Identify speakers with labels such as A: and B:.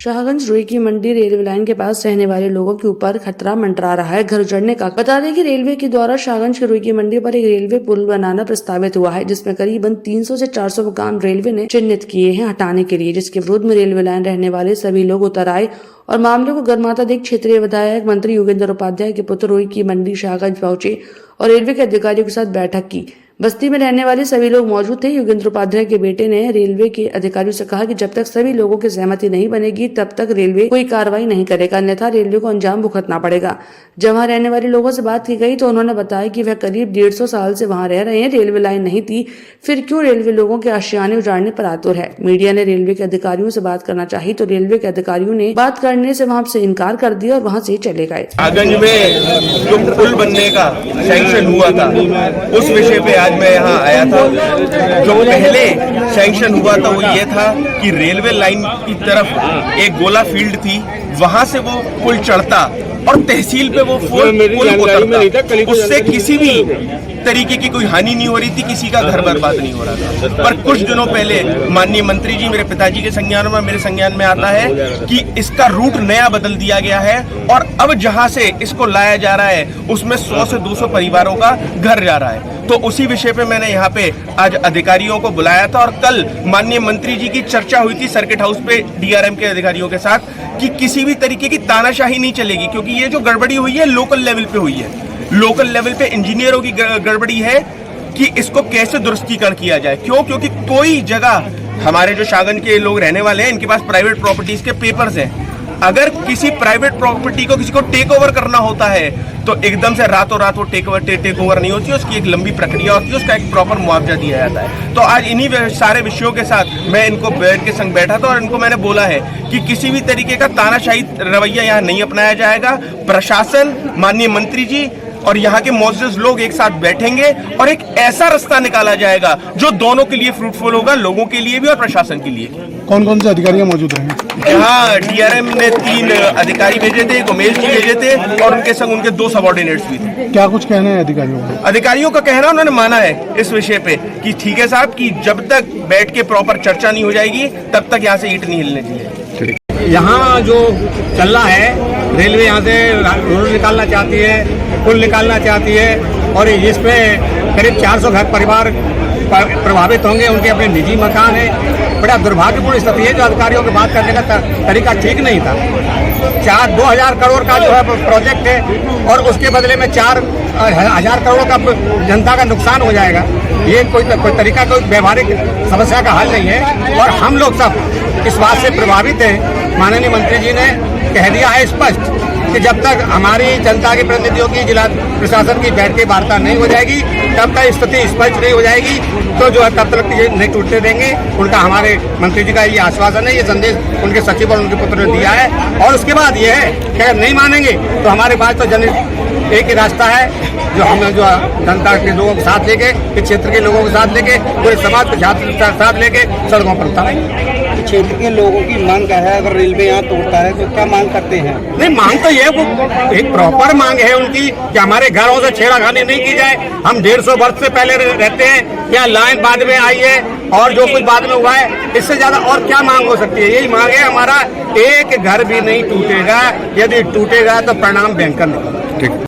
A: शाहगंज रुई की मंडी railway line के पास रहने वाले लोगों के ऊपर खतरा मंडरा रहा है घर उजड़ने का। बता दें कि रेलवे के द्वारा शाहगंज के रुई की मंडी पर एक रेलवे पुल बनाना प्रस्तावित हुआ है, जिसमें करीबन 300 से 400 मकान रेलवे ने चिन्हित किए हैं हटाने के लिए, जिसके विरोध में रेलवे लाइन रहने वाले सभी लोग उतर आए और मामले को गर्माता देख क्षेत्रीय विधायक मंत्री योगेंद्र उपाध्याय के पुत्र रुई की मंडी शाहगंज पहुंचे और रेलवे के अधिकारियों के साथ बैठक की। बस्ती में रहने वाले सभी लोग मौजूद थे। योगेंद्र उपाध्याय के बेटे ने रेलवे के अधिकारियों से कहा कि जब तक सभी लोगों की सहमति नहीं बनेगी तब तक रेलवे कोई कार्रवाई नहीं करेगा, अन्यथा रेलवे को अंजाम भुगतना पड़ेगा। जब वहाँ रहने वाले लोगों से बात की गई तो उन्होंने बताया कि वह करीब 150 साल से वहाँ रह रहे हैं, रेलवे लाइन नहीं थी, फिर क्यों रेलवे लोगों के आशियाने उजाड़ने पर आतुर है। मीडिया ने रेलवे के अधिकारियों से बात करना चाही तो रेलवे के अधिकारियों ने बात करने से वहाँ से इनकार कर दिया और वहाँ से चले गए।
B: शाहगंज में जो पुल बनने का सैंक्शन हुआ था उस विषय पे आज मैं यहाँ आया था। जो पहले सैंक्शन हुआ था वो ये था कि रेलवे लाइन की तरफ एक गोला फील्ड थी, वहां से वो पुल चढ़ता और तहसील पे वो पुल उतरता। उससे किसी भी तरीके की कोई हानि नहीं हो रही थी, किसी का घर बर्बाद नहीं हो रहा था। पर कुछ दिनों पहले माननीय मंत्री जी मेरे पिताजी के संज्ञान में, मेरे संज्ञान में आता है कि इसका रूट नया बदल दिया गया है और अब जहां से इसको लाया जा रहा है उसमें 100 से 200 परिवारों का घर जा रहा है। तो उसी विषय पे मैंने यहाँ पे आज अधिकारियों को बुलाया था और कल माननीय मंत्री जी की चर्चा हुई थी सर्किट हाउस पे डीआरएम के अधिकारियों के साथ कि किसी भी तरीके की तानाशाही नहीं चलेगी, क्योंकि ये जो गड़बड़ी हुई है लोकल लेवल पे हुई है। लोकल लेवल पे इंजीनियरों की गड़बड़ी है कि इसको कैसे दुरुस्तीकरण किया जाए। क्यों? क्योंकि कोई जगह हमारे जो शाहगंज के लोग रहने वाले हैं इनके पास प्राइवेट प्रॉपर्टीज के पेपर्स हैं। अगर किसी प्राइवेट प्रॉपर्टी को किसी को टेक ओवर करना होता है तो एकदम से रातों रात वो टेक ओवर नहीं होती, उसकी एक लंबी प्रक्रिया होती है, उसका एक प्रॉपर मुआवजा दिया जाता है। तो आज इन्हीं सारे विषयों के साथ मैं इनको बैठ के संग बैठा था और इनको मैंने बोला है कि किसी भी तरीके का तानाशाही रवैया यहाँ नहीं अपनाया जाएगा। प्रशासन, माननीय मंत्री जी और यहाँ के मौजूद लोग एक साथ बैठेंगे और एक ऐसा रास्ता निकाला जाएगा जो दोनों के लिए फ्रूटफुल होगा, लोगों के लिए भी और प्रशासन के लिए।
C: कौन कौन से अधिकारी मौजूद हैं?
B: यहाँ डीआरएम ने 3 अधिकारी भेजे थे, एक उमेश जी भेजे थे और उनके संग उनके 2 सबऑर्डिनेट्स भी थे।
C: क्या कुछ कहना है अधिकारियों का?
B: अधिकारियों का कहना उन्होंने माना है इस विषय पे कि ठीक है साहब, कि जब तक बैठ के प्रॉपर चर्चा नहीं हो जाएगी तब तक यहाँ से ईंट नहीं हिलने चाहिए।
D: यहाँ जो चल रहा है, रेलवे यहाँ से रोड निकालना चाहती है, पुल निकालना चाहती है और इसमें करीब 400 घर परिवार प्रभावित होंगे, उनके अपने निजी मकान है। बड़ा दुर्भाग्यपूर्ण स्थिति है। जो अधिकारियों की बात करने का तरीका ठीक नहीं था। 2,000 करोड़ का जो है प्रोजेक्ट है और उसके बदले में 4,000 करोड़ का जनता का नुकसान हो जाएगा। ये कोई तरीका, कोई व्यवहारिक समस्या का हल नहीं है और हम लोग सब इस बात से प्रभावित हैं। माननीय मंत्री जी ने कह दिया है स्पष्ट कि जब तक हमारी जनता के प्रतिनिधियों की जिला प्रशासन की बैठ के वार्ता नहीं हो जाएगी तब तक स्थिति स्पष्ट नहीं हो जाएगी, तो जो है तब तक ये नहीं टूटने देंगे। उनका, हमारे मंत्री जी का ये आश्वासन है, ये संदेश उनके सचिव और उनके पुत्र ने दिया है। और उसके बाद ये है कि अगर नहीं मानेंगे तो हमारे पास तो एक ही रास्ता है, जो हम जो जनता के लोगों के साथ लेके, इस क्षेत्र के लोगों के साथ लेके, पूरे समाज के साथ लेके सड़कों पर उतारेंगे।
E: क्षेत्र के लोगों की मांग है, अगर रेलवे यहाँ तोड़ता है तो क्या मांग करते हैं?
D: नहीं, मांग तो ये एक प्रॉपर मांग है उनकी कि हमारे घरों से छेड़खानी नहीं की जाए। हम 150 वर्ष से पहले रहते हैं, यहाँ लाइन बाद में आई है और जो कुछ बाद में हुआ है, इससे ज्यादा और क्या मांग हो सकती है? यही मांग है हमारा, एक घर भी नहीं टूटेगा, यदि टूटेगा तो परिणाम भयंकर निकलेगा।